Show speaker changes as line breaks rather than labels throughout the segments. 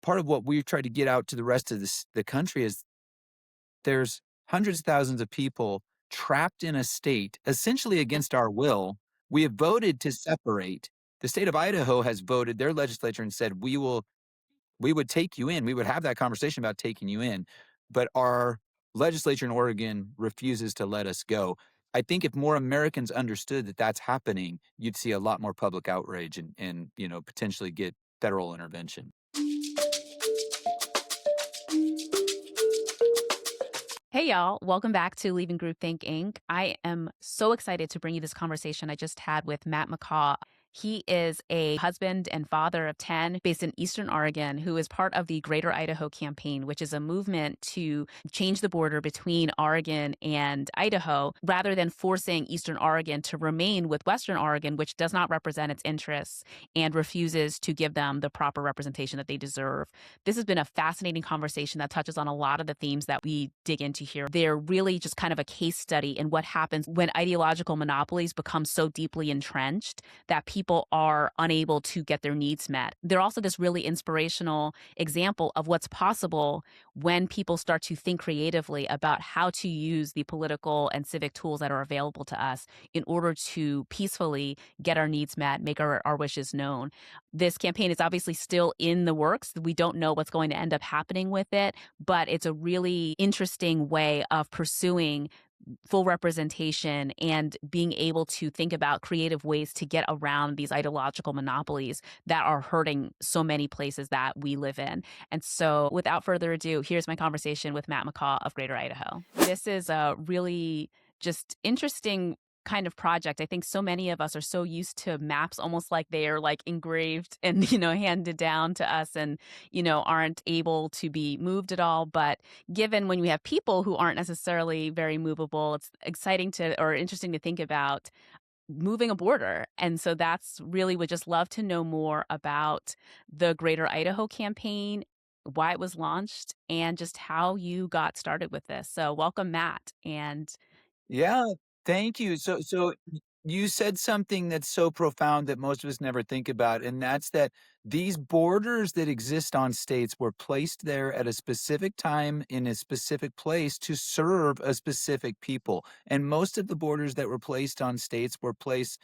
part of what we've tried to get out to the rest of the country is there's hundreds of thousands of people trapped in a state essentially against our will. We have voted to separate. The state of Idaho has voted their legislature and said we would take you in. We would have that conversation about taking you in, but our legislature in Oregon refuses to let us go. I think if more Americans understood that that's happening, you'd see a lot more public outrage and potentially get federal intervention.
Hey, y'all. Welcome back to Leaving Groupthink Inc. I am so excited to bring you this conversation I just had with Matt McCaw. He is a husband and father of 10 based in Eastern Oregon who is part of the Greater Idaho campaign, which is a movement to change the border between Oregon and Idaho rather than forcing Eastern Oregon to remain with Western Oregon, which does not represent its interests and refuses to give them the proper representation that they deserve. This has been a fascinating conversation that touches on a lot of the themes that we dig into here. They're really just kind of a case study in what happens when ideological monopolies become so deeply entrenched that people are unable to get their needs met. They're also this really inspirational example of what's possible when people start to think creatively about how to use the political and civic tools that are available to us in order to peacefully get our needs met, make our wishes known. This campaign is obviously still in the works. We don't know what's going to end up happening with it, but it's a really interesting way of pursuing full representation and being able to think about creative ways to get around these ideological monopolies that are hurting so many places that we live in. And so without further ado, here's my conversation with Matt McCaw of Greater Idaho. This is a really just interesting kind of project. I think so many of us are so used to maps almost like they are like engraved and, handed down to us and, aren't able to be moved at all. But given when we have people who aren't necessarily very movable, it's exciting or interesting to think about moving a border. And so that's really would just love to know more about the Greater Idaho campaign, why it was launched, and just how you got started with this. So welcome, Matt. And
Yeah, thank you. You said something that's so profound that most of us never think about, and that's that these borders that exist on states were placed there at a specific time in a specific place to serve a specific people. And most of the borders that were placed on states were placed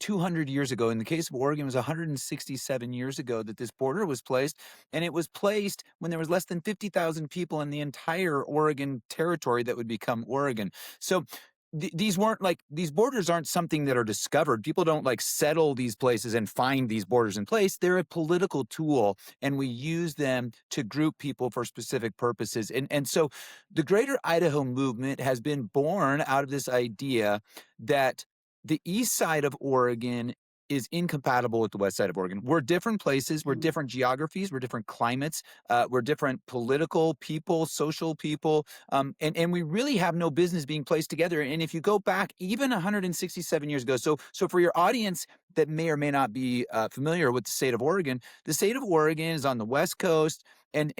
200 years ago. In the case of Oregon, it was 167 years ago that this border was placed, and it was placed when there was less than 50,000 people in the entire Oregon territory that would become Oregon. So these borders aren't something that are discovered. People don't like settle these places and find these borders in place. They're a political tool, and we use them to group people for specific purposes. And so the Greater Idaho movement has been born out of this idea that the east side of Oregon is incompatible with the west side of Oregon. We're different places, we're different geographies, we're different climates, we're different political people, social people, and we really have no business being placed together. And if you go back even 167 years ago, so for your audience that may or may not be familiar with the state of Oregon is on the west coast, and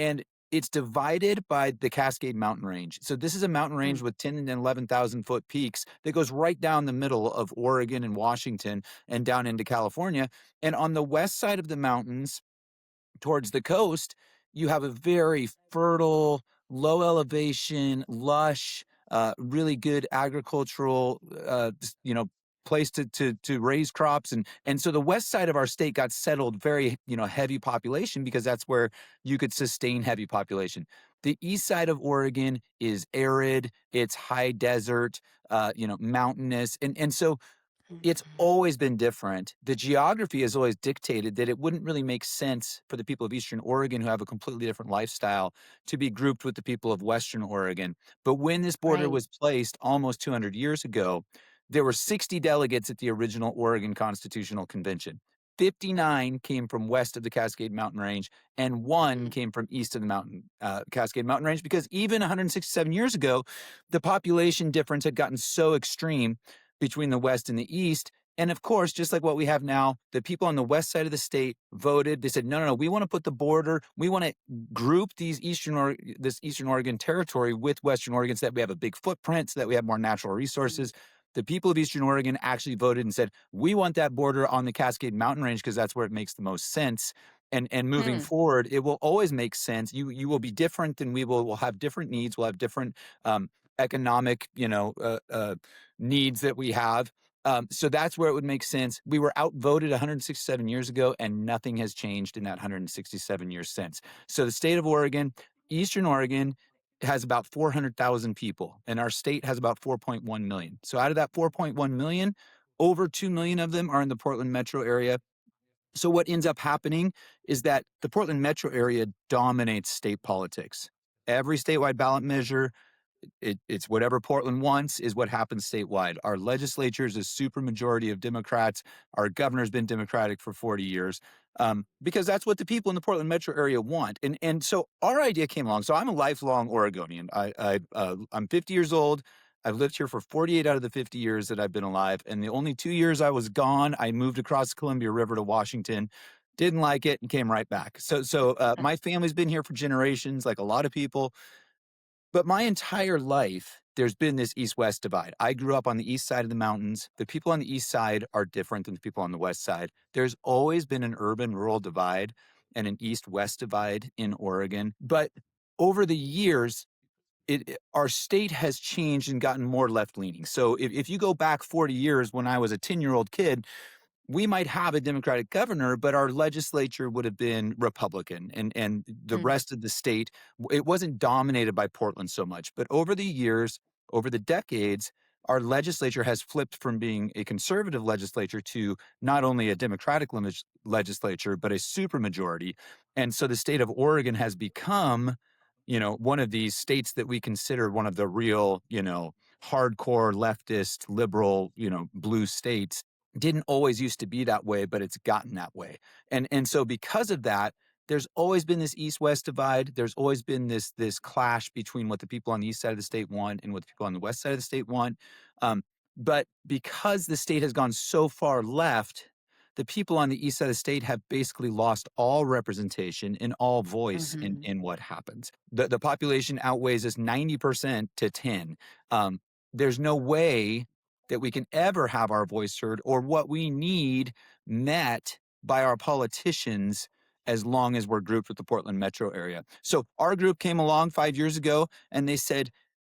it's divided by the Cascade Mountain Range. So this is a mountain range with 10 and 11,000 foot peaks that goes right down the middle of Oregon and Washington and down into California. And on the west side of the mountains, towards the coast, you have a very fertile, low elevation, lush, really good agricultural, place to raise crops. And so the west side of our state got settled very, heavy population because that's where you could sustain heavy population. The east side of Oregon is arid, it's high desert, mountainous. And so it's always been different. The geography has always dictated that it wouldn't really make sense for the people of Eastern Oregon who have a completely different lifestyle to be grouped with the people of Western Oregon. But when this border
right.
was placed almost 200 years ago, there were 60 delegates at the original Oregon Constitutional Convention. 59 came from west of the Cascade Mountain Range, and one came from east of the Cascade Mountain Range, because even 167 years ago, the population difference had gotten so extreme between the West and the East. And of course, just like what we have now, the people on the west side of the state voted. They said, no, we want to put the border. We want to group this Eastern Oregon territory with Western Oregon so that we have a big footprint, so that we have more natural resources. The people of Eastern Oregon actually voted and said, we want that border on the Cascade Mountain Range because that's where it makes the most sense. And moving
Hmm.
forward, it will always make sense. You will be different, and we'll have different needs. We'll have different economic, needs that we have. So that's where it would make sense. We were outvoted 167 years ago, and nothing has changed in that 167 years since. So the state of Oregon, Eastern Oregon, has about 400,000 people, and our state has about 4.1 million. So out of that 4.1 million, over 2 million of them are in the Portland metro area. So what ends up happening is that the Portland metro area dominates state politics. Every statewide ballot measure, it's whatever Portland wants is what happens statewide. Our legislature is a supermajority of Democrats. Our governor's been Democratic for 40 years, because that's what the people in the Portland metro area want. And so our idea came along. So I'm a lifelong Oregonian. I'm 50 years old. I've lived here for 48 out of the 50 years that I've been alive. And the only 2 years I was gone, I moved across the Columbia River to Washington. Didn't like it and came right back. So my family's been here for generations, like a lot of people. But my entire life, there's been this east-west divide. I grew up on the east side of the mountains. The people on the east side are different than the people on the west side. There's always been an urban-rural divide and an east-west divide in Oregon. But over the years, our state has changed and gotten more left-leaning. So if you go back 40 years when I was a 10-year-old kid, we might have a Democratic governor, but our legislature would have been Republican, and the
Mm.
rest of the state, it wasn't dominated by Portland so much. But over the years, over the decades, our legislature has flipped from being a conservative legislature to not only a Democratic legislature, but a supermajority. And so the state of Oregon has become, one of these states that we consider one of the real, hardcore leftist, liberal, blue states. Didn't always used to be that way, but it's gotten that way. And so because of that, there's always been this east-west divide. There's always been this clash between what the people on the east side of the state want and what the people on the west side of the state want. But because the state has gone so far left, the people on the east side of the state have basically lost all representation and all voice in
Mhm.
in what happens. The population outweighs us 90% to 10. There's no way that we can ever have our voice heard or what we need met by our politicians as long as we're grouped with the Portland metro area. So our group came along 5 years ago and they said,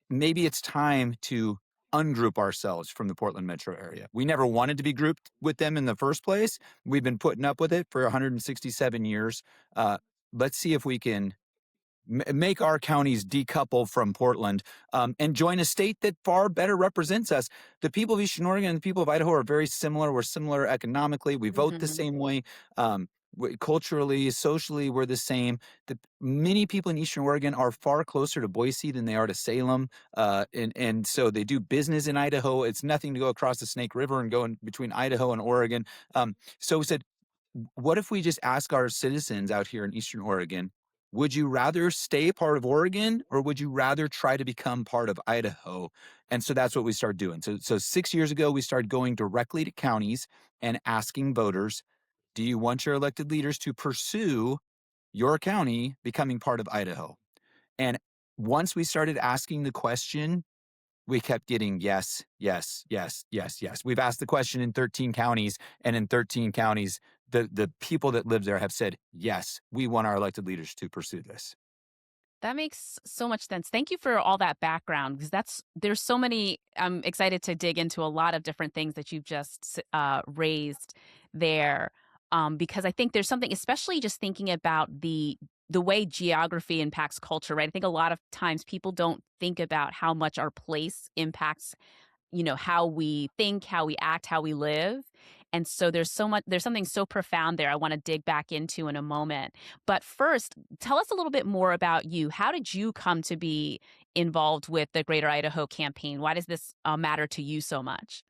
maybe it's time to ungroup ourselves from the Portland metro area. We never wanted to be grouped with them in the first place. We've been putting up with it for 167 years. Uh, let's see if we can make our counties decouple from Portland, and join a state that far better represents us. The people of Eastern Oregon and the people of Idaho are very similar. We're similar economically. We vote the
Mhm.
same way. Culturally, socially, we're the same. Many people in Eastern Oregon are far closer to Boise than they are to Salem, and so they do business in Idaho. It's nothing to go across the Snake River and go in between Idaho and Oregon. So we said, what if we just ask our citizens out here in Eastern Oregon, would you rather stay part of Oregon or would you rather try to become part of Idaho? And so that's what we started doing. So 6 years ago, we started going directly to counties and asking voters, do you want your elected leaders to pursue your county becoming part of Idaho? And once we started asking the question, we kept getting yes, yes, yes, yes, yes. We've asked the question in 13 counties, and in 13 counties, the people that live there have said, yes, we want our elected leaders to pursue this.
That makes so much sense. Thank you for all that background because there's so many. I'm excited to dig into a lot of different things that you've just raised there, because I think there's something, especially just thinking about the way geography impacts culture. Right, I think a lot of times people don't think about how much our place impacts how we think, how we act, how we live. And so there's something so profound there I want to dig back into in a moment. But first, tell us a little bit more about you. How did you come to be involved with the Greater Idaho campaign? Why does this matter to you so much?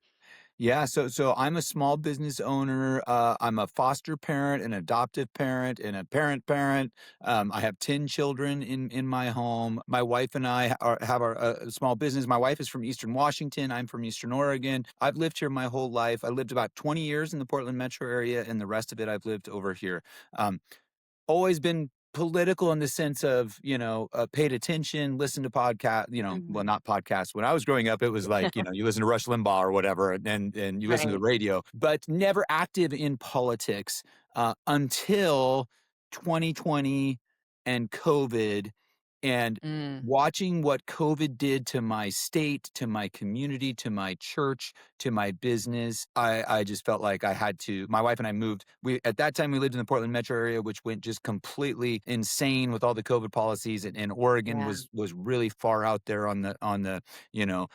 Yeah, so I'm a small business owner. I'm a foster parent, an adoptive parent, and a parent. I have 10 children in my home. My wife and I have our small business. My wife is from Eastern Washington. I'm from Eastern Oregon. I've lived here my whole life. I lived about 20 years in the Portland metro area, and the rest of it I've lived over here. Um, Always been political in the sense of, paid attention, listened to podcast, well,
Mhm.
not podcasts. When I was growing up, it was like, you listen to Rush Limbaugh or whatever, and you listen to the
Right.
radio, but never active in politics, until 2020 and COVID and
Mm,
watching what COVID did to my state, to my community, to my church, to my business, I just felt like I had to. My wife and I moved. We at that time we lived in the Portland metro area, which went just completely insane with all the COVID policies, and Oregon
yeah.
was really far out there on the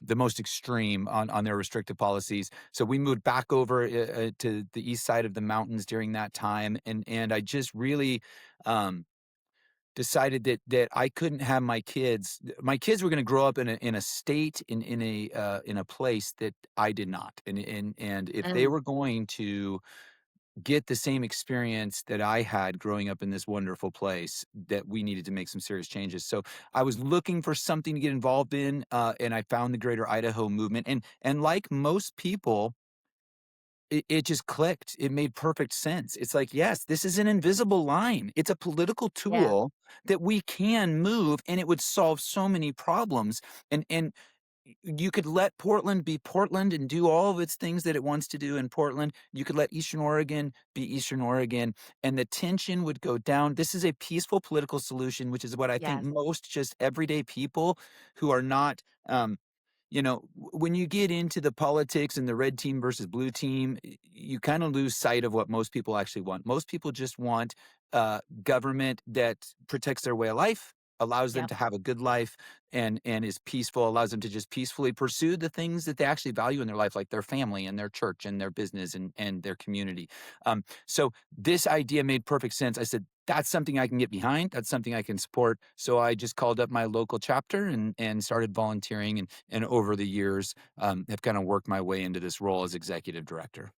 the most extreme on their restrictive policies. So we moved back over to the east side of the mountains during that time, and I just really um, decided that I couldn't have my kids. My kids were going to grow up in a state in a place that I did not, and if they
Mm,
were going to get the same experience that I had growing up in this wonderful place, that we needed to make some serious changes. So I was looking for something to get involved in, and I found the Greater Idaho movement, and like most people, it just clicked. It made perfect sense. It's like, yes, this is an invisible line. It's a political
yeah.
tool that we can move, and it would solve so many problems. And you could let Portland be Portland and do all of its things that it wants to do in Portland. You could let Eastern Oregon be Eastern Oregon, and the tension would go down. This is a peaceful political solution, which is what I think
Yes.
most just everyday people who are not when you get into the politics and the red team versus blue team, you kind of lose sight of what most people actually want. Most people just want government that protects their way of life, allows them
Yep.
to have a good life, and is peaceful, allows them to just peacefully pursue the things that they actually value in their life, like their family and their church and their business and their community. So this idea made perfect sense. I said, that's something I can get behind. That's something I can support. So I just called up my local chapter and started volunteering, and over the years have kind of worked my way into this role as executive director.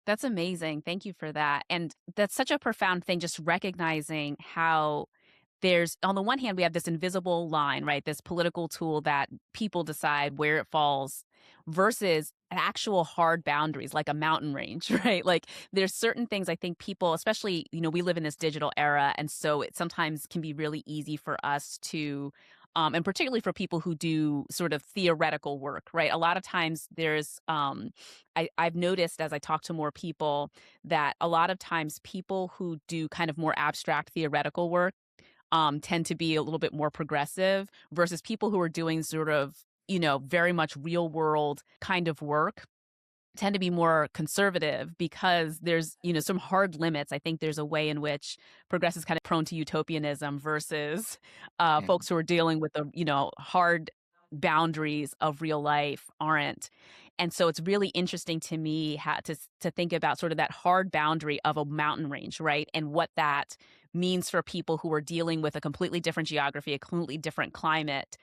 That's amazing. Thank you for that. And that's such a profound thing, just recognizing how there's, on the one hand, we have this invisible line, right? This political tool that people decide where it falls versus actual hard boundaries like a mountain range, right? Like there's certain things I think people, especially, we live in this digital era. And so it sometimes can be really easy for us to, and particularly for people who do sort of theoretical work, right? A lot of times I've noticed as I talk to more people that a lot of times people who do kind of more abstract theoretical work tend to be a little bit more progressive versus people who are doing sort of, very much real world kind of work tend to be more conservative because there's, some hard limits. I think there's a way in which progressives kind of prone to utopianism versus
Yeah.
folks who are dealing with the, hard boundaries of real life aren't. And so it's really interesting to me to think about sort of that hard boundary of a mountain range, right? And what that means for people who are dealing with a completely different geography, a completely different climate.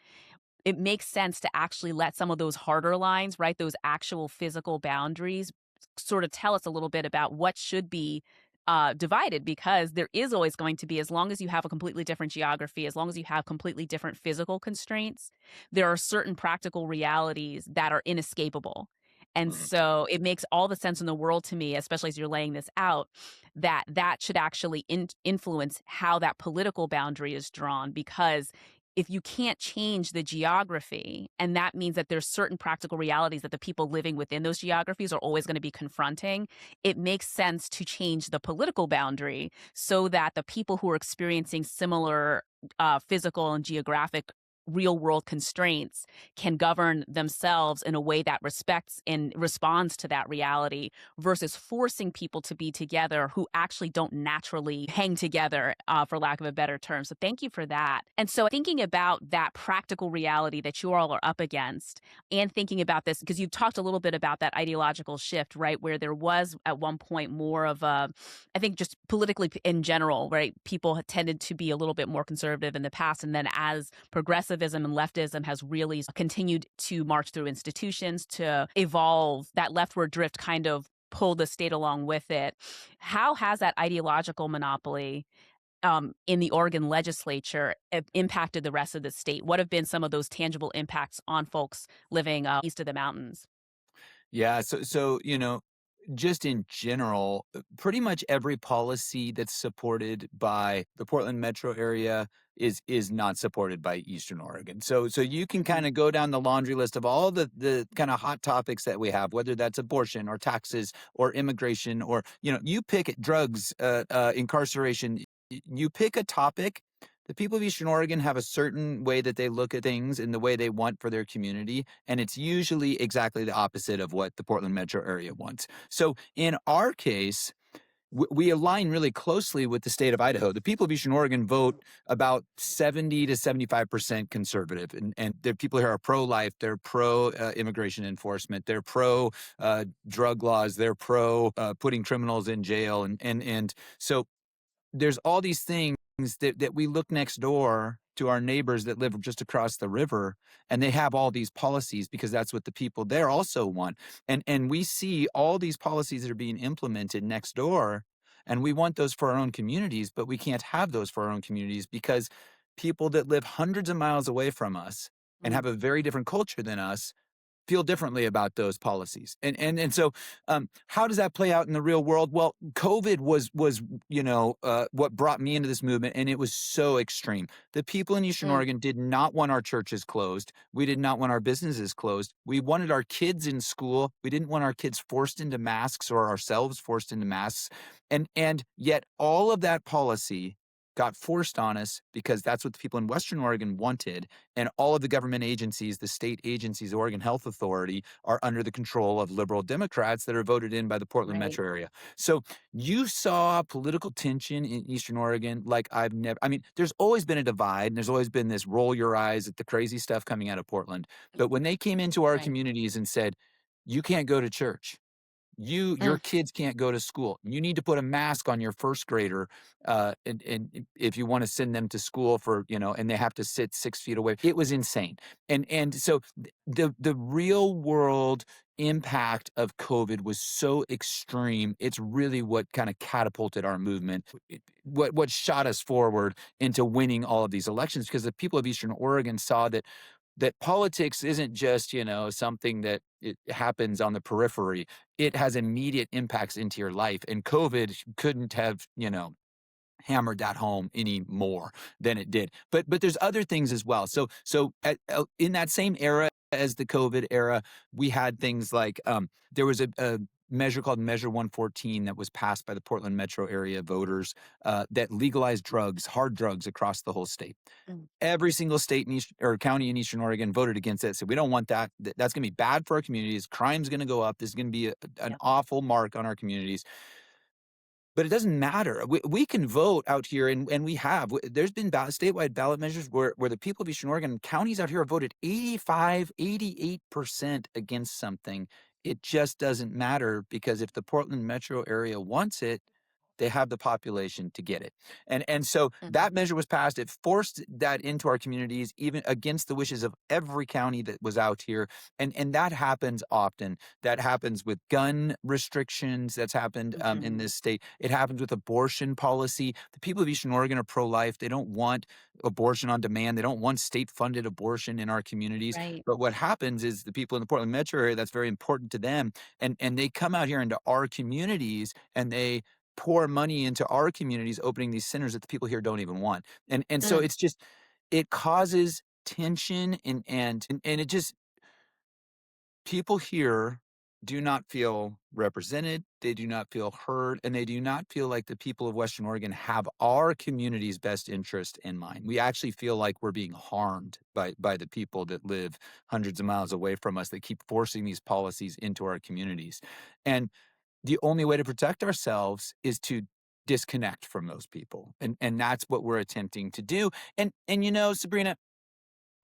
It makes sense to actually let some of those harder lines, right, those actual physical boundaries sort of tell us a little bit about what should be divided because there is always going to be, as long as you have a completely different geography, as long as you have completely different physical constraints, there are certain practical realities that are inescapable. And
Mhm.
so it makes all the sense in the world to me, especially as you're laying this out, that that should actually influence how that political boundary is drawn because if you can't change the geography, and that means that there's certain practical realities that the people living within those geographies are always going to be confronting, it makes sense to change the political boundary so that the people who are experiencing similar physical and geographic real world constraints can govern themselves in a way that respects and responds to that reality versus forcing people to be together who actually don't naturally hang together, for lack of a better term. So thank you for that. And so thinking about that practical reality that you all are up against and thinking about this, because you've talked a little bit about that ideological shift, right? Where there was at one point more of a, I think just politically in general, right? People had tended to be a little bit more conservative in the past. And then as progressivism and leftism has really continued to march through institutions to evolve, that leftward drift kind of pull the state along with it. How has that ideological monopoly in the Oregon legislature impacted the rest of the state? What have been some of those tangible impacts on folks living east of the mountains?
Yeah, so just in general, pretty much every policy that's supported by the Portland metro area is not supported by Eastern Oregon. So you can
Mm,
kind of go down the laundry list of all the kind of hot topics that we have, whether that's abortion or taxes or immigration or you pick it, drugs, incarceration. you pick a topic. The people of Eastern Oregon have a certain way that they look at things and the way they want for their community, and it's usually exactly the opposite of what the Portland metro area wants. So in our case, we align really closely with the state of Idaho. The people of Eastern Oregon vote about 70 to 75% conservative, and the people here are pro-life, they're pro-immigration enforcement, they're pro-drug laws, they're pro putting criminals in jail, and so there's all these things that we look next door to our neighbors that live just across the river, and they have all these policies because that's what the people there also want. And we see all these policies that are being implemented next door, and we want those for our own communities, but we can't have those for our own communities because people that live hundreds of miles away from us and
Mm,
have a very different culture than us feel differently about those policies. And so how does that play out in the real world? Well, COVID was what brought me into this movement, and it was so extreme. The people in Eastern
mm,
Oregon did not want our churches closed. We did not want our businesses closed. We wanted our kids in school. We didn't want our kids forced into masks or ourselves forced into masks. And yet all of that policy got forced on us because that's what the people in Western Oregon wanted, and all of the government agencies, the state agencies, the Oregon Health Authority, are under the control of liberal Democrats that are voted in by the Portland
right.
metro area. So you saw political tension in Eastern Oregon like I've never. I mean, there's always been a divide, and there's always been this roll your eyes at the crazy stuff coming out of Portland. But when they came into our
Right.
communities and said, you can't go to church, your
Mm,
kids can't go to school. You need to put a mask on your first grader, and if you want to send them to school and they have to sit 6 feet away. It was insane, and so the real world impact of COVID was so extreme. It's really what kind of catapulted our movement. What shot us forward into winning all of these elections because the people of Eastern Oregon saw that politics isn't just something that it happens on the periphery. It has immediate impacts into your life, and COVID couldn't have hammered that home any more than it did. But there's other things as well. So in that same era as the COVID era, we had things like there was a measure called Measure 114 that was passed by the Portland metro area voters that legalized drugs, hard drugs across the whole state.
mm,
Every single state or county in Eastern Oregon voted against it. So we don't want that. That's going to be bad for our communities. Crime's going to go up. This is going to be an
yeah.
awful mark on our communities. But it doesn't matter. We can vote out here, and we have. There's been statewide ballot measures where the people of Eastern Oregon, counties out here have voted 85, 88% against something. It just doesn't matter because if the Portland metro area wants it, they have the population to get it. And so
Mhm.
that measure was passed. It forced that into our communities, even against the wishes of every county that was out here. And that happens often. That happens with gun restrictions. That's happened in
Mhm.
this state. It happens with abortion policy. The people of Eastern Oregon are pro-life. They don't want abortion on demand. They don't want state-funded abortion in our communities.
Right.
But what happens is the people in the Portland metro area, that's very important to them. And they come out here into our communities and they pour money into our communities, opening these centers that the people here don't even want. And so
Mm,
it's just it causes tension and it just people here do not feel represented, they do not feel heard, and they do not feel like the people of Western Oregon have our community's best interest in mind. We actually feel like we're being harmed by the people that live hundreds of miles away from us that keep forcing these policies into our communities. And the only way to protect ourselves is to disconnect from those people. And that's what we're attempting to do. And Sabrina,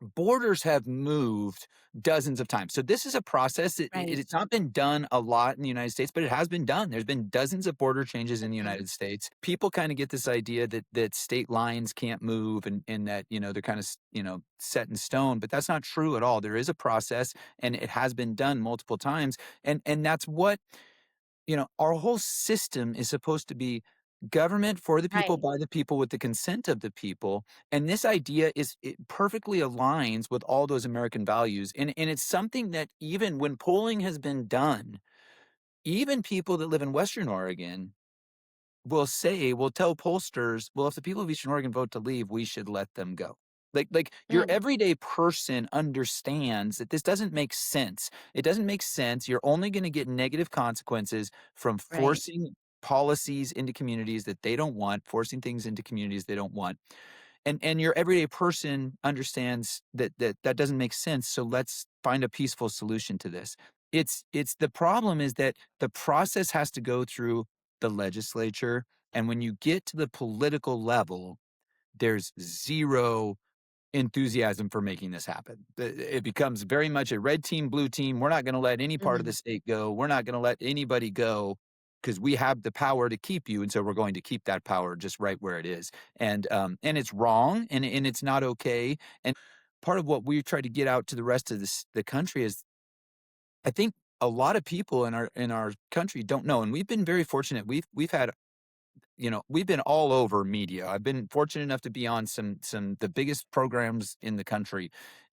borders have moved dozens of times. So this is a process.
right.
It's not been done a lot in the United States, but it has been done. There's been dozens of border changes in the
Mhm.
United States. People kind of get this idea that state lines can't move and that, they're kind of, set in stone, but that's not true at all. There is a process and it has been done multiple times. And that's what our whole system is supposed to be government for the people,
Right.
by the people, with the consent of the people. And this idea it perfectly aligns with all those American values. And it's something that even when polling has been done, even people that live in Western Oregon will tell pollsters, well, if the people of Eastern Oregon vote to leave, we should let them go. Like your
Mm,
everyday person understands that this doesn't make sense. It doesn't make sense. You're only going to get negative consequences from
right.
forcing. policies into communities that they don't want, forcing things into communities they don't want. And your everyday person understands that doesn't make sense, so let's find a peaceful solution to this. It's the problem is that the process has to go through the legislature, and when you get to the political level, there's 0 enthusiasm for making this happen. It becomes very much a red team, blue team. We're not going to let any part of the
Mhm.
state go. We're not going to let anybody go because we have the power to keep you, and so we're going to keep that power just right where it is. And it's wrong, and it's not okay. And part of what we try to get out to the rest of the country is, I think a lot of people in our country don't know, and we've been very fortunate. We've had we've been all over media. I've been fortunate enough to be on some the biggest programs in the country.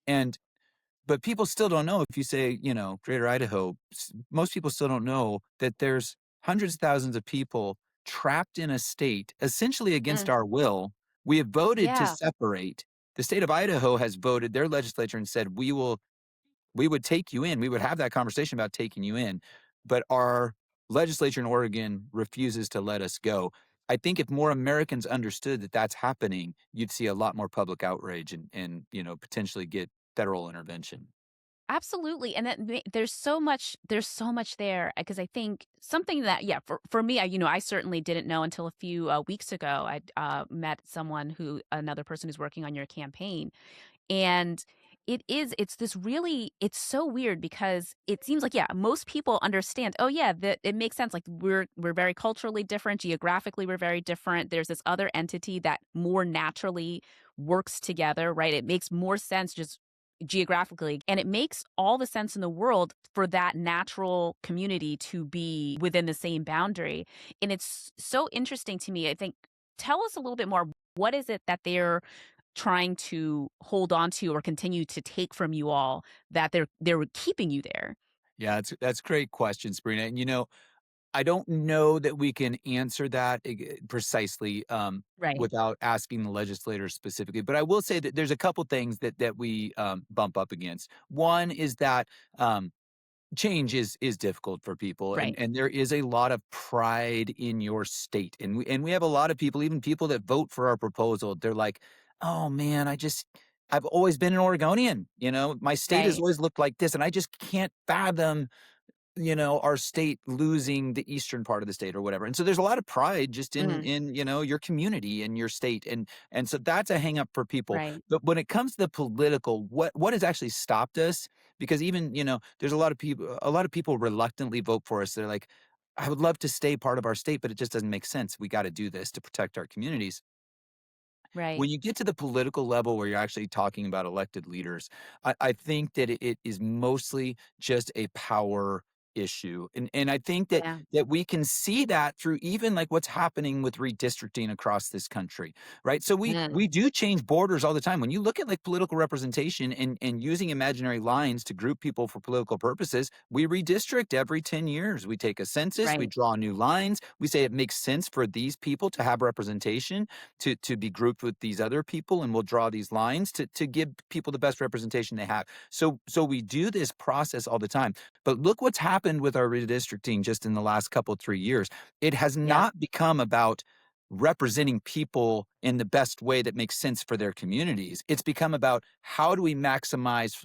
And but people still don't know if you say, Greater Idaho, most people still don't know that there's hundreds of thousands of people trapped in a state essentially against
Mm.
our will. We have voted to
Yeah.
separate. The state of Idaho has voted their legislature and said, we would take you in. We would have that conversation about taking you in, but our legislature in Oregon refuses to let us go. I think if more Americans understood that that's happening, you'd see a lot more public outrage and potentially get federal intervention.
Absolutely, and there's so much there, because I think something that, yeah, for me, I certainly didn't know until a few, weeks ago. I met someone who another person who's working on your campaign, and it's so weird because it seems like, yeah, most people understand, oh yeah, that it makes sense, like, we're very culturally different, geographically we're very different, there's this other entity that more naturally works together, right? It makes more sense just geographically, and it makes all the sense in the world for that natural community to be within the same boundary, and it's so interesting to me. I think, tell us a little bit more, what is it that they're trying to hold on to or continue to take from you all, that they're keeping you there?
Yeah, that's a great question, Sabrina. And I don't know that we can answer that precisely
Right,
without asking the legislators specifically. But I will say that there's a couple things that we bump up against. One is that change is difficult for people, and
right.
and there is a lot of pride in your state, and we have a lot of people, even people that vote for our proposal. They're like, "Oh man, I've always been an Oregonian. My state has
Right.
always looked like this, and I just can't fathom our state losing the eastern part of the state or whatever." And so there's a lot of pride just in
Mhm.
in your community and your state. And so that's a hang up for people.
Right.
But when it comes to the political, what has actually stopped us? Because even, there's a lot of people reluctantly vote for us. They're like, I would love to stay part of our state, but it just doesn't make sense. We got to do this to protect our communities.
Right.
When you get to the political level where you're actually talking about elected leaders, I think that it is mostly just a power issue. And I think that
Yeah.
that we can see that through even like what's happening with redistricting across this country, right? So we
Mm.
we do change borders all the time. When you look at like political representation and using imaginary lines to group people for political purposes, we redistrict every 10 years. We take a census, we
Right.
draw new lines, we say it makes sense for these people to have representation, to be grouped with these other people, and we'll draw these lines to give people the best representation they have. So we do this process all the time. But look what's happened with our redistricting just in the last couple 3 years. It has
Yep.
not become about representing people in the best way that makes sense for their communities. It's become about how do we maximize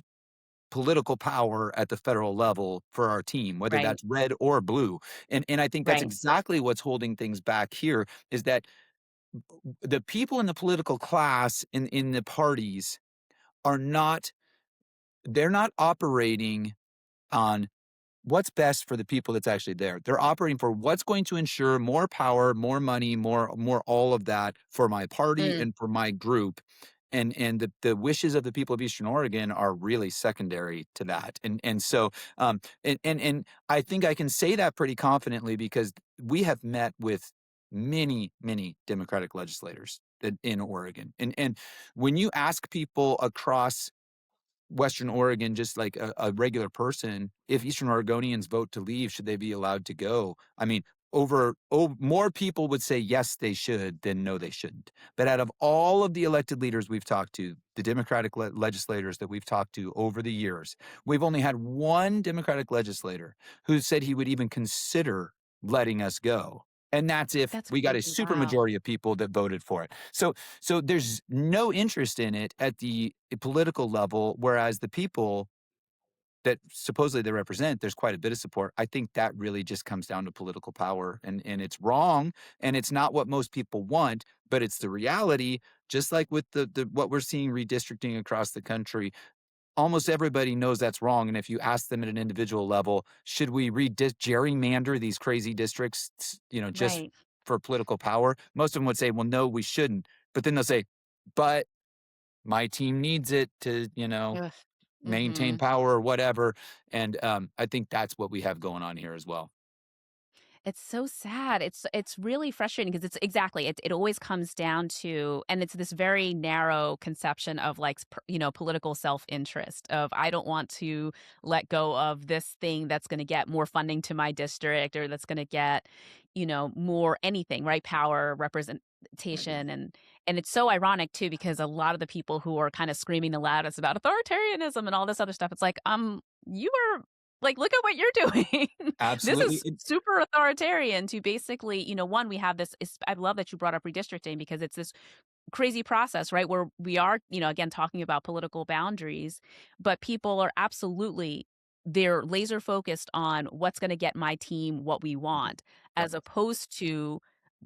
political power at the federal level for our team, whether
Right.
that's red or blue. And I think that's
Right.
exactly what's holding things back here, is that the people in the political class in the parties are not they're not operating on what's best for the people that's actually there. They're operating for what's going to ensure more power, more money, more all of that for my party
Mm.
and for my group. And the wishes of the people of Eastern Oregon are really secondary to that. And I think I can say that pretty confidently because we have met with many, many Democratic legislators in Oregon. And when you ask people across Western Oregon, just like a regular person, if Eastern Oregonians vote to leave, should they be allowed to go? I mean, more people would say yes, they should than no, they shouldn't. But out of all of the elected leaders we've talked to, the Democratic legislators that we've talked to over the years, we've only had one Democratic legislator who said he would even consider letting us go. And that's if
That's
we got a
crazy.
super
Wow.
majority of people that voted for it. So there's no interest in it at the political level, whereas the people that supposedly they represent, there's quite a bit of support. I think that really just comes down to political power, and it's wrong, and it's not what most people want, but it's the reality. Just like with the what we're seeing redistricting across the country, almost everybody knows that's wrong. And if you ask them at an individual level, should we gerrymander these crazy districts, just
Right.
for political power? Most of them would say, well, no, we shouldn't. But then they'll say, but my team needs it to,
Ugh.
maintain
Mhm.
power or whatever. And I think that's what we have going on here as well.
It's so sad. It's really frustrating because it's exactly it always comes down to, and it's this very narrow conception of like political self-interest of I don't want to let go of this thing that's going to get more funding to my district, or that's going to get more anything, right? Power, representation. And it's so ironic too, because a lot of the people who are kind of screaming the loudest about authoritarianism and all this other stuff, it's like you are like, look at what you're doing. This
Absolutely.
is super authoritarian to basically, one, we have this is I love that you brought up redistricting because it's this crazy process, right? Where we are, again, talking about political boundaries, but people are absolutely they're laser focused on what's going to get my team what we want,
Yep.
as opposed to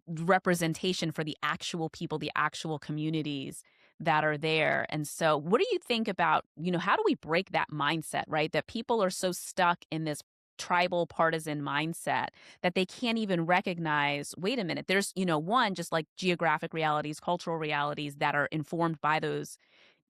representation for the actual people, the actual communities that are there. And so, what do you think about, how do we break that mindset, right? That people are so stuck in this tribal partisan mindset that they can't even recognize, wait a minute, there's, one, just like geographic realities, cultural realities that are informed by those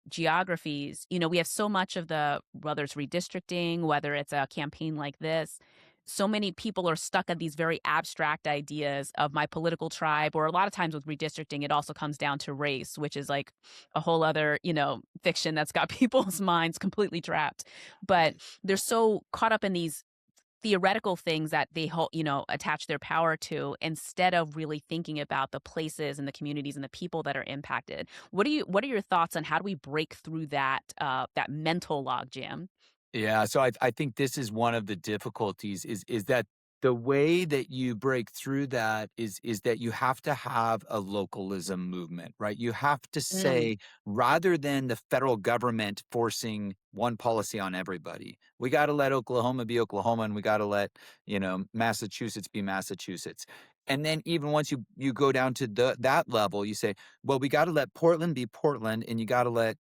geographies. We have so much of whether it's redistricting, whether it's a campaign like this, so many people are stuck at these very abstract ideas of my political tribe, or a lot of times with redistricting, it also comes down to race, which is like a whole other, fiction that's got people's minds completely trapped. But they're so caught up in these theoretical things that they attach their power to, instead of really thinking about the places and the communities and the people that are impacted. What are your thoughts on how do we break through that mental logjam?
Yeah, so I think this is one of the difficulties is that the way that you break through that is that you have to have a localism movement, right? You have to
Mm,
say, rather than the federal government forcing one policy on everybody, we got to let Oklahoma be Oklahoma, and we got to let, Massachusetts be Massachusetts. And then even once you go down to that level, you say, well, we got to let Portland be Portland, and you got to let,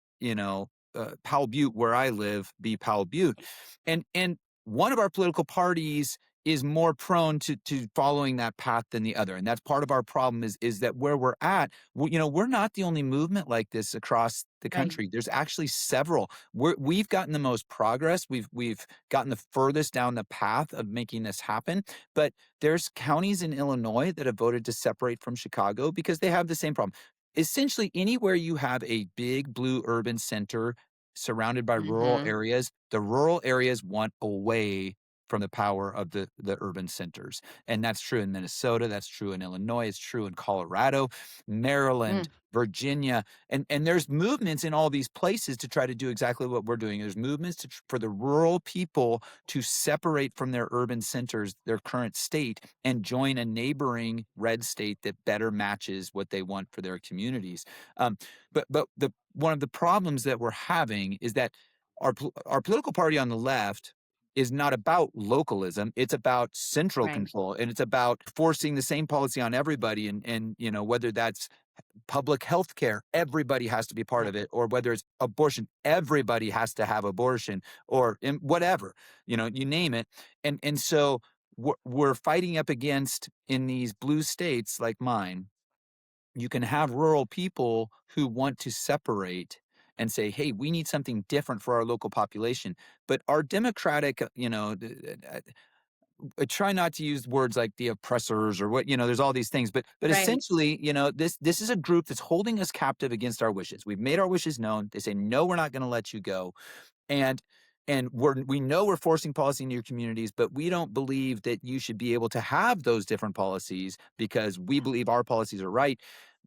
Powell Butte, where I live, be Powell Butte. And one of our political parties is more prone to following that path than the other. And that's part of our problem is that where we're at, we're not the only movement like this across the
right.
country. There's actually several. We've gotten the most progress. We've gotten the furthest down the path of making this happen. But there's counties in Illinois that have voted to separate from Chicago because they have the same problem. Essentially, anywhere you have a big blue urban center surrounded by rural
Mhm.
areas, the rural areas want away from the power of the urban centers. And that's true in Minnesota, that's true in Illinois, it's true in Colorado, Maryland,
Mm,
Virginia. And there's movements in all these places to try to do exactly what we're doing. There's movements for the rural people to separate from their urban centers, their current state, and join a neighboring red state that better matches what they want for their communities. But the one of the problems that we're having is that our political party on the left is not about localism. It's about central
right.
control, and it's about forcing the same policy on everybody. And whether that's public health care, everybody has to be part
Yep.
of it, or whether it's abortion, everybody has to have abortion, or whatever, you name it. And so we're fighting up against, in these blue states like mine, you can have rural people who want to separate and say, hey, we need something different for our local population. But our democratic, I try not to use words like the oppressors or what, there's all these things, but
Right.
essentially, this is a group that's holding us captive against our wishes. We've made our wishes known. They say, no, we're not going to let you go. And we know we're forcing policy into your communities, but we don't believe that you should be able to have those different policies because we
Yeah.
believe our policies are right.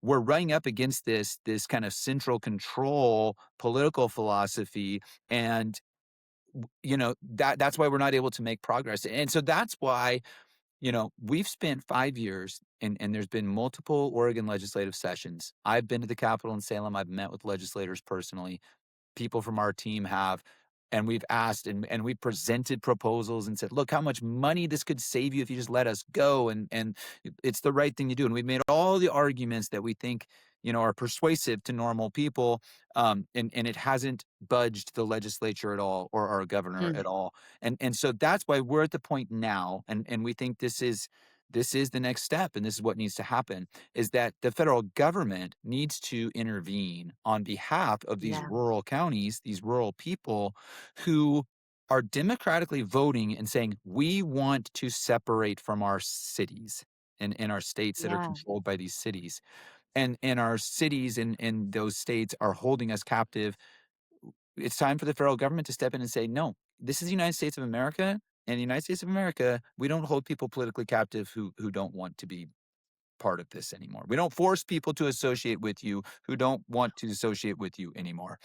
We're running up against this kind of central control political philosophy, and that's why we're not able to make progress. And so that's why We've spent 5 years and there's been multiple Oregon legislative sessions. I've been to the Capitol in Salem. I've met with legislators personally. People from our team have, and we've asked and we presented proposals and said, "Look how much money this could save you if you just let us go, and it's the right thing to do." And we've made all the arguments that we think, are persuasive to normal people, and it hasn't budged the legislature at all or our governor
Mm,
at all. And so that's why we're at the point now, and we think this is the next step, and this is what needs to happen, is that the federal government needs to intervene on behalf of these
yeah,
rural counties, these rural people who are democratically voting and saying, we want to separate from our cities and our states that are
yeah.
controlled by these cities. And our cities and those states are holding us captive. It's time for the federal government to step in and say, no, this is the United States of America. And the United States of America, we don't hold people politically captive who don't want to be part of this anymore. We don't force people to associate with you who don't want to associate with you anymore.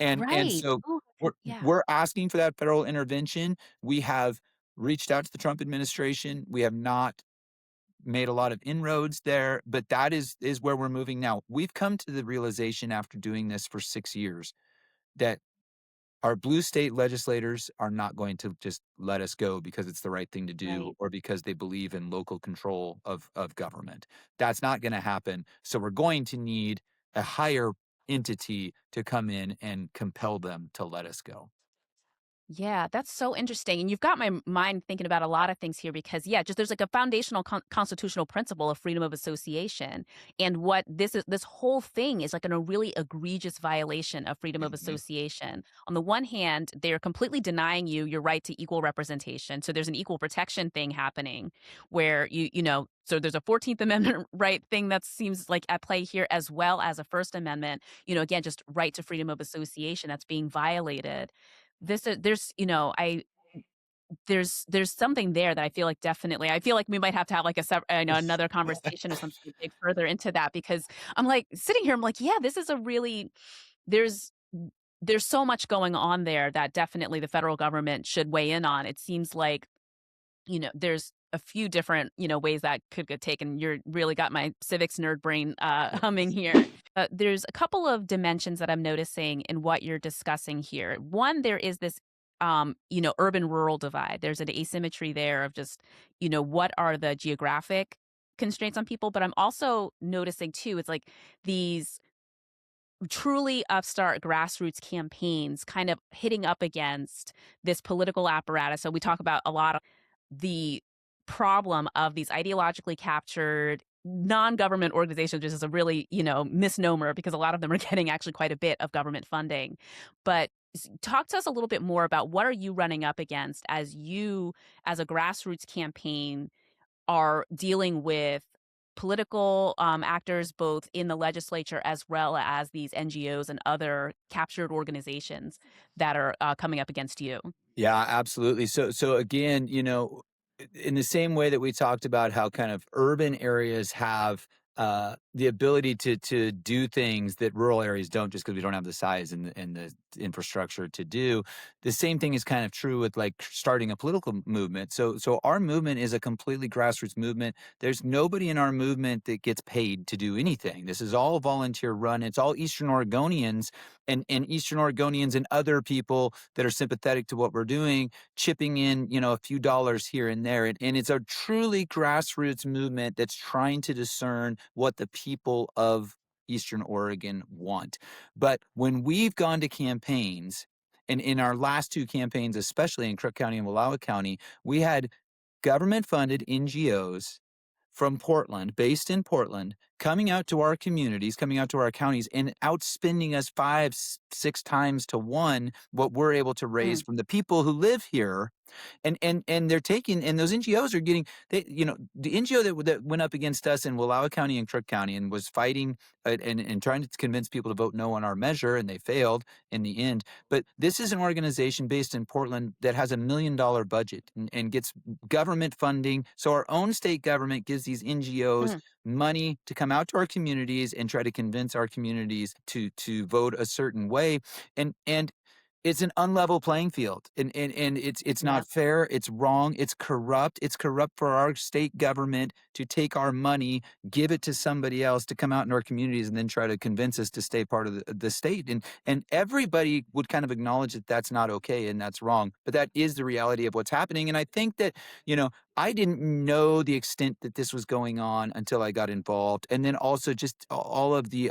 And
Right.
so
Oh,
we're
yeah.
we're asking for that federal intervention. We have reached out to the Trump administration. We have not made a lot of inroads there, but that is where we're moving now. We've come to the realization after doing this for 6 years that our blue state legislators are not going to just let us go because it's the right thing to do
Right.
or because they believe in local control of government. That's not going to happen. So we're going to need a higher entity to come in and compel them to let us go.
Yeah, that's so interesting. And you've got my mind thinking about a lot of things here because, yeah, just there's like a foundational constitutional principle of freedom of association. And what this whole thing is like a really egregious violation of freedom of
Mhm.
association. On the one hand, they're completely denying you your right to equal representation. So there's an equal protection thing happening where so there's a 14th Amendment right thing that seems like at play here, as well as a First Amendment, again, just right to freedom of association that's being violated. This is there's you know I there's something there that I feel like definitely I feel like we might have to have like a another conversation or something to dig further into that because I'm like sitting here, I'm like, yeah, this is a really there's there's so much going on there that definitely the federal government should weigh in on. It seems like there's a few different, ways that could get taken. You're really got my civics nerd brain humming here. There's a couple of dimensions that I'm noticing in what you're discussing here. One, there is this, urban rural divide. There's an asymmetry there of just, what are the geographic constraints on people. But I'm also noticing too, it's like these truly upstart grassroots campaigns kind of hitting up against this political apparatus. So we talk about a lot of the problem of these ideologically captured non-government organizations, which is a really, misnomer because a lot of them are getting actually quite a bit of government funding. But talk to us a little bit more about what are you running up against as a grassroots campaign are dealing with political actors both in the legislature as well as these NGOs and other captured organizations that are coming up against you.
Yeah, absolutely. So again, in the same way that we talked about how kind of urban areas have the ability to do things that rural areas don't just because we don't have the size and the infrastructure to do. The same thing is kind of true with like starting a political movement. So our movement is a completely grassroots movement. There's nobody in our movement that gets paid to do anything. This is all volunteer run. It's all Eastern Oregonians and Eastern Oregonians and other people that are sympathetic to what we're doing, chipping in, a few dollars here and there. And it's a truly grassroots movement that's trying to discern what the people of Eastern Oregon want. But when we've gone to campaigns, and in our last two campaigns, especially in Crook County and Wallowa County, we had government funded NGOs from Portland, based in Portland, coming out to our communities, coming out to our counties, and outspending us five, six times to one what we're able to raise
Mm,
from the people who live here. And they're taking, and those NGOs are getting, the NGO that went up against us in Wallowa County and Crook County and was fighting and trying to convince people to vote no on our measure, and they failed in the end. But this is an organization based in Portland that has $1 million budget and gets government funding. So our own state government gives these NGOs
mm,
money to come out to our communities and try to convince our communities to vote a certain way. And It's an unlevel playing field, and it's not
Yep.
fair, it's wrong, it's corrupt for our state government to take our money, give it to somebody else to come out in our communities, and then try to convince us to stay part of the state, and everybody would kind of acknowledge that that's not okay and that's wrong, but that is the reality of what's happening, and I think that, you know, I didn't know the extent that this was going on until I got involved, and then also just all of the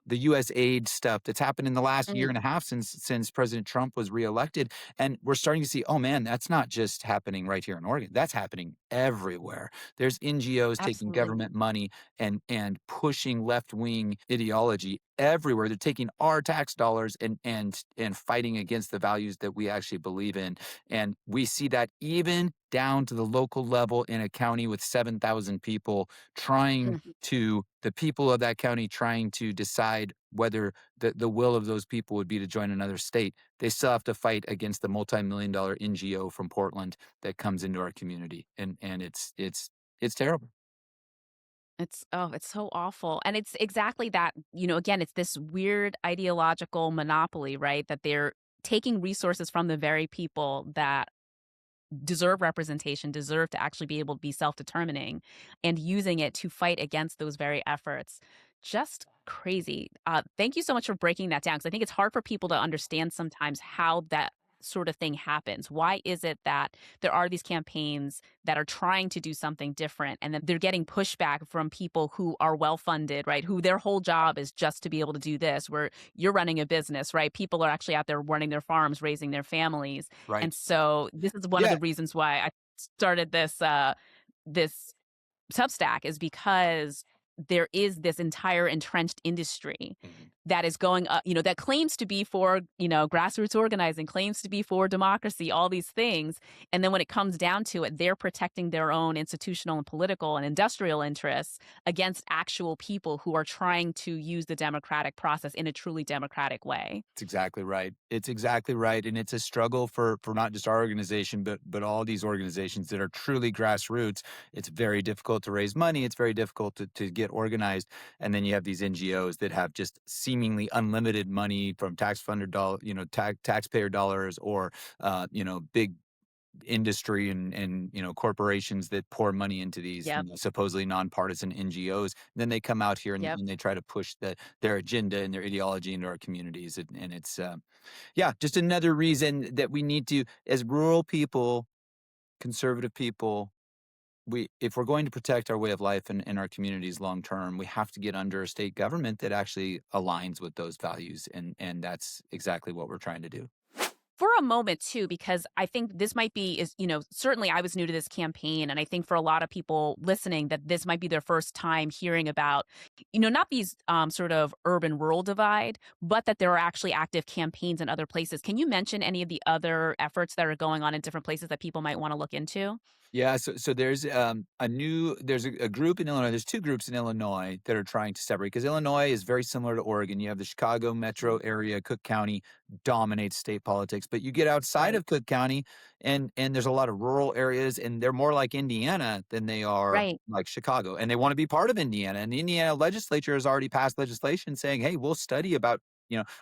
US aid stuff that's happened in the last year
Mm,
and a half since President Trump was reelected. And we're starting to see, oh man, that's not just happening right here in Oregon. That's happening everywhere. There's NGOs taking
absolutely.
government money and pushing left-wing ideology everywhere. They're taking our tax dollars and fighting against the values that we actually believe in. And we see that even down to the local level in a county with 7,000 people trying
Mm.
to the people of that county trying to decide whether the will of those people would be to join another state. They still have to fight against the multi-million-dollar NGO from Portland that comes into our community, and it's terrible.
It's oh, it's so awful, and it's exactly that, again, it's this weird ideological monopoly, right, that they're taking resources from the very people that deserve representation, deserve to actually be able to be self-determining, and using it to fight against those very efforts. Just crazy. Thank you so much for breaking that down because I think it's hard for people to understand sometimes how that sort of thing happens. Why is it that there are these campaigns that are trying to do something different and then they're getting pushback from people who are well funded, right? Who their whole job is just to be able to do this, where you're running a business, right? People are actually out there running their farms, raising their families, and
Right.
so this is one of
Yeah.
the reasons why I started this Substack is because there is this entire entrenched industry
Mhm.
that is going up, that claims to be for, grassroots organizing, claims to be for democracy, all these things. And then when it comes down to it, they're protecting their own institutional and political and industrial interests against actual people who are trying to use the democratic process in a truly democratic way.
It's exactly right. It's exactly right, and it's a struggle for not just our organization, but all these organizations that are truly grassroots. It's very difficult to raise money. It's very difficult to get organized, and then you have these NGOs that have just seemingly unlimited money from taxpayer dollars, or big industry and corporations that pour money into these
Yep.
supposedly nonpartisan NGOs. Then they come out here and,
Yep.
and they try to push their agenda and their ideology into our communities, and it's yeah, just another reason that we need to, as rural people, conservative people. We, if we're going to protect our way of life and our communities long term, we have to get under a state government that actually aligns with those values, and that's exactly what we're trying to do.
For a moment too, because I think this might be is, certainly I was new to this campaign, and I think for a lot of people listening that this might be their first time hearing about, not these sort of urban rural divide, but that there are actually active campaigns in other places. Can you mention any of the other efforts that are going on in different places that people might want to look into?
Yeah, so there's a group in Illinois. There's 2 groups in Illinois that are trying to separate because Illinois is very similar to Oregon. You have the Chicago metro
Mm.
area, Cook County dominates state politics, but you get outside
Right.
of Cook County and there's a lot of rural areas, and they're more like Indiana than they are
Right.
like Chicago. And they want to be part of Indiana. And the Indiana legislature has already passed legislation saying, "Hey, we'll study about,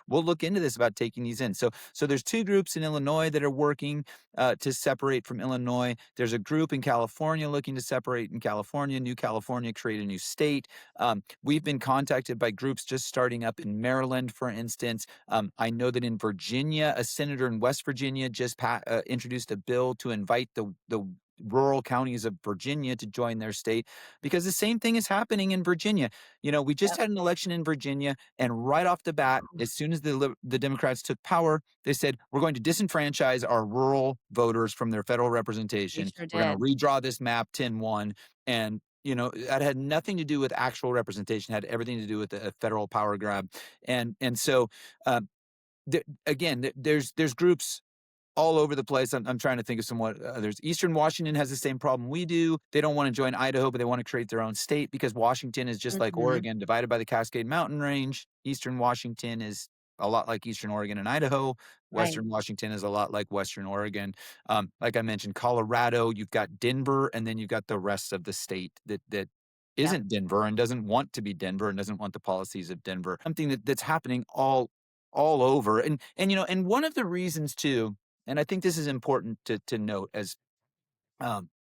we'll look into this about taking these in." So there's 2 groups in Illinois that are working to separate from Illinois. There's a group in California looking to separate in California, New California, create a new state. We've been contacted by groups just starting up in Maryland, for instance. I know that in Virginia, a senator in West Virginia just introduced a bill to invite the rural counties of Virginia to join their state because the same thing is happening in Virginia. We just
Yep.
had an election in Virginia, and right off the bat, as soon as the Democrats took power, they said, we're going to disenfranchise our rural voters from their federal
They
representation.
sure
We're going
did.
to redraw this map 10-1. And, that had nothing to do with actual representation, had everything to do with a federal power grab. And so, um, again, there's groups all over the place. I'm trying to think of somewhat others. Eastern Washington has the same problem we do. They don't want to join Idaho, but they want to create their own state because Washington is just like
Mhm.
Oregon, divided by the Cascade Mountain Range. Eastern Washington is a lot like Eastern Oregon and Idaho.
Right.
Western Washington is a lot like Western Oregon. Like I mentioned, Colorado, you've got Denver, and then you've got the rest of the state that
Yep.
isn't Denver and doesn't want to be Denver and doesn't want the policies of Denver. Something that's happening all all over. And one of the reasons too, and I think this is important to note as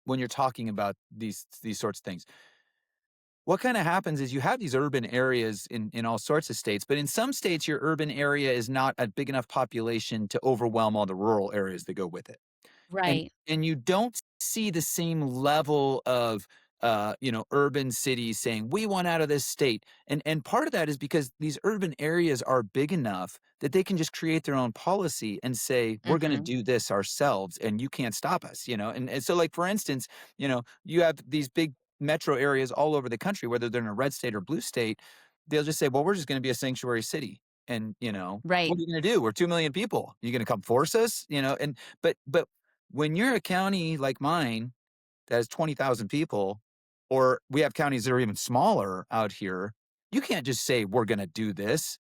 when you're talking about these sorts of things. What kind of happens is you have these urban areas in all sorts of states, but in some states, your urban area is not a big enough population to overwhelm all the rural areas that go with it. And
Right.
and you don't see the same level of, urban cities saying, "We want out of this state." And part of that is because these urban areas are big enough that they can just create their own policy and say, "We're gonna
Mhm.
do this ourselves, and you can't stop us," you know? And so, like, for instance, you have these big metro areas all over the country, whether they're in a red state or blue state, they'll just say, "Well, we're just gonna be a sanctuary city." And,
Right.
"What are you gonna do? We're 2,000,000 people. You gonna come force us?" But when you're a county like mine that has 20,000 people, or we have counties that are even smaller out here, you can't just say, "We're gonna do this,"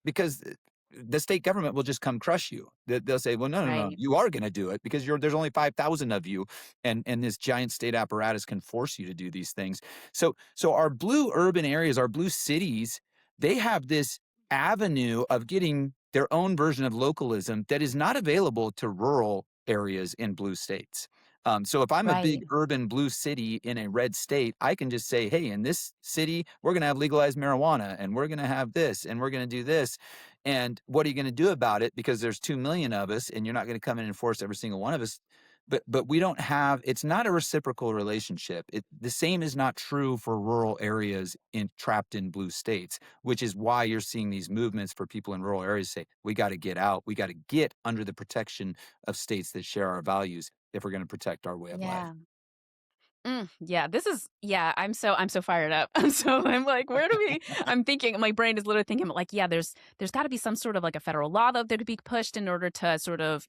because the state government will just come crush you. They'll say, "Well, no, no, no,
Right.
you are gonna do it because there's only 5,000 of you, and this giant state apparatus can force you to do these things." So our blue urban areas, our blue cities, they have this avenue of getting their own version of localism that is not available to rural areas in blue states. So if I'm a big
Right.
urban blue city in a red state, I can just say, "Hey, in this city, we're gonna have legalized marijuana, and we're gonna have this, and we're gonna do this." And what are you gonna do about it? Because there's 2,000,000 of us, and you're not gonna come in and force every single one of us. But we don't have, it's not a reciprocal relationship. The same is not true for rural areas trapped in blue states, which is why you're seeing these movements for people in rural areas say, "We gotta get out. We gotta get under the protection of states that share our values if we're gonna protect our way of life."
Yeah. Yeah, I'm so fired up. I'm like, where do we I'm thinking my brain is literally thinking like, yeah, there's gotta be some sort of like a federal law that could be pushed in order to sort of,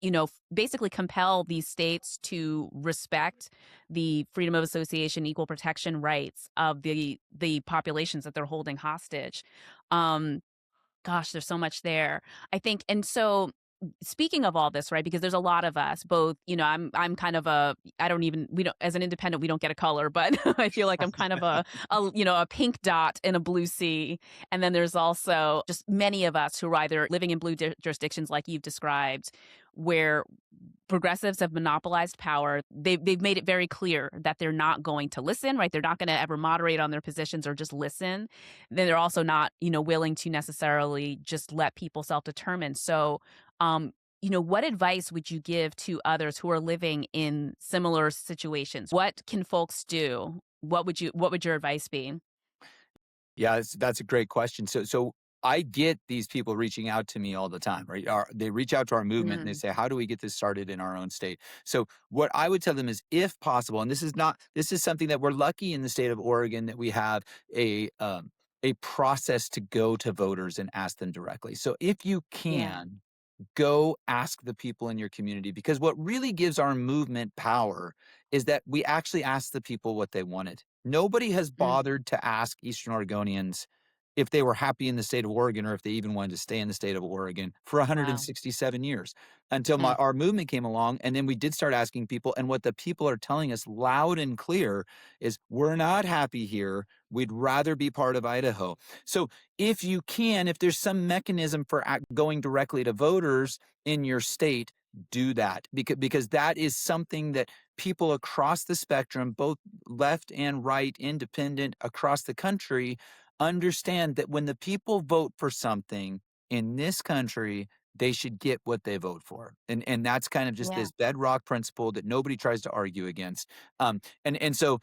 basically compel these states to respect the freedom of association, equal protection rights of the populations that they're holding hostage. Um Gosh, there's so much there. I think and so speaking of all this, right? Because there's a lot of us, both, I'm kind of a I don't even we don't as an independent, we don't get a color, but I feel like I'm kind of a pink dot in a blue sea. And then there's also just many of us who are either living in blue jurisdictions like you've described, where progressives have monopolized power. They've made it very clear that they're not going to listen, right? They're not going to ever moderate on their positions or just listen. Then they're also not, willing to necessarily just let people self-determine. So, what advice would you give to others who are living in similar situations? What can folks do? What would your advice be?
Yeah, that's a great question. So I get these people reaching out to me all the time, right? They reach out to our movement and they
Mm,
say, "How do we get this started in our own state?" So what I would tell them is, if possible, and this is something that we're lucky in the state of Oregon that we have a process to go to voters and ask them directly. So if you
yeah.
can, go ask the people in your community, because what really gives our movement power is that we actually asked the people what they wanted. Nobody has
Mm,
bothered to ask Eastern Oregonians if they were happy in the state of Oregon or if they even wanted to stay in the state of Oregon for
wow.
167 years until
Hmm,
our movement came along. And then we did start asking people. And what the people are telling us loud and clear is, "We're not happy here. We'd rather be part of Idaho." So if you can, if there's some mechanism for going directly to voters in your state, do that, because that is something that people across the spectrum, both left and right, independent, across the country, understand that when the people vote for something in this country, they should get what they vote for. And that's kind of just
yeah.
this bedrock principle that nobody tries to argue against. And so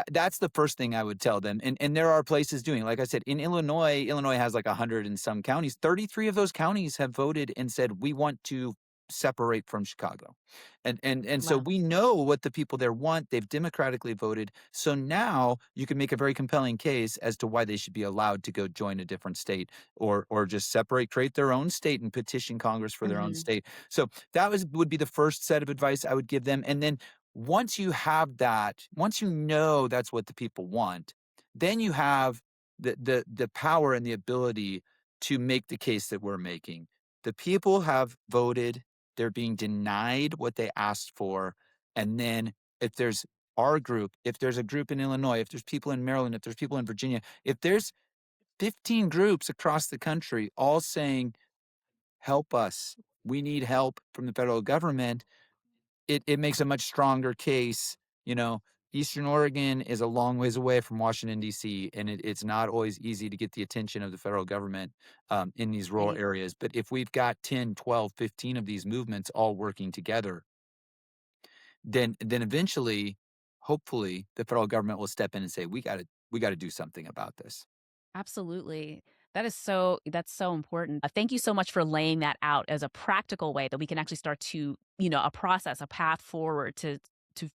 that's the first thing I would tell them. And there are places doing, like I said, in Illinois has like 100 and some counties. 33 of those counties have voted and said, "We want to separate from Chicago." And so
Wow.
we know what the people there want. They've democratically voted. So now you can make a very compelling case as to why they should be allowed to go join a different state, or just separate, create their own state and petition Congress for their own
Hmm.
state. So that would be the first set of advice I would give them. And then once you have that, once you know that's what the people want, then you have the power and the ability to make the case that we're making. The people have voted, they're being denied what they asked for. And then if there's our group, if there's a group in Illinois, if there's people in Maryland, if there's people in Virginia, if there's 15 groups across the country all saying, help us. We need help from the federal government, it makes a much stronger case. You know, Eastern Oregon is a long ways away from Washington, D.C., and it's not always easy to get the attention of the federal government in these rural
Right.
areas. But if we've got 10, 12, 15 of these movements all working together, then eventually, hopefully, the federal government will step in and say, we gotta do something about this.
Absolutely. That's so important. Thank you so much for laying that out as a practical way that we can actually start to, a process, a path forward to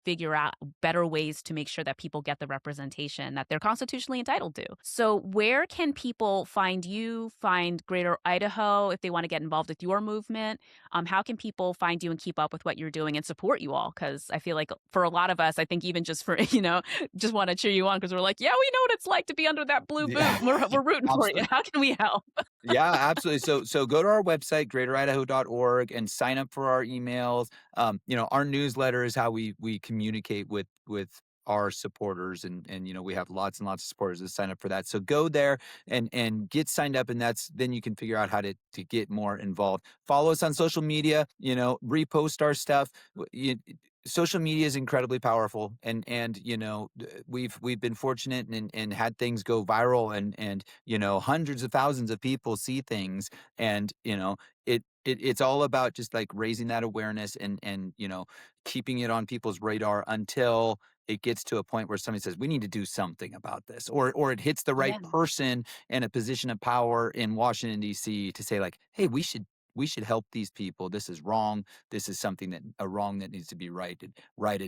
figure out better ways to make sure that people get the representation that they're constitutionally entitled to. So, where can people find you, find Greater Idaho if they want to get involved with your movement? How can people find you and keep up with what you're doing and support you all? Because I feel like for a lot of us, I think even just for, just want to cheer you on because we're like, yeah, we know what it's like to be under that blue boot.
Yeah,
We're rooting for you.
absolutely.
How can we help?
Yeah, absolutely. So go to our website, greateridaho.org, and sign up for our emails. Our newsletter is how we communicate with our supporters, and we have lots and lots of supporters that sign up for that. So go there and get signed up, and then you can figure out how to get more involved. Follow us on social media, repost our stuff. Social media is incredibly powerful, and we've been fortunate and had things go viral, and hundreds of thousands of people see things, and it's all about just like raising that awareness and keeping it on people's radar until it gets to a point where somebody says we need to do something about this, or it hits the right
Yeah.
person in a position of power in Washington, D.C. to say like, hey, we should help these people. This is wrong. This is something that a wrong that needs to be righted.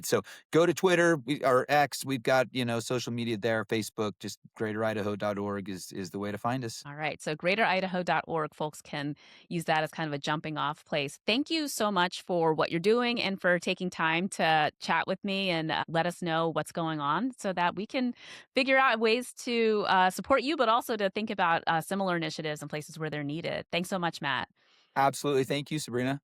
So go to Twitter or X. We've got, social media there, Facebook, just greateridaho.org is the way to find us.
All right. So greateridaho.org, folks can use that as kind of a jumping off place. Thank you so much for what you're doing and for taking time to chat with me and let us know what's going on so that we can figure out ways to support you, but also to think about similar initiatives in places where they're needed. Thanks so much, Matt.
Absolutely. Thank you, Sabrina.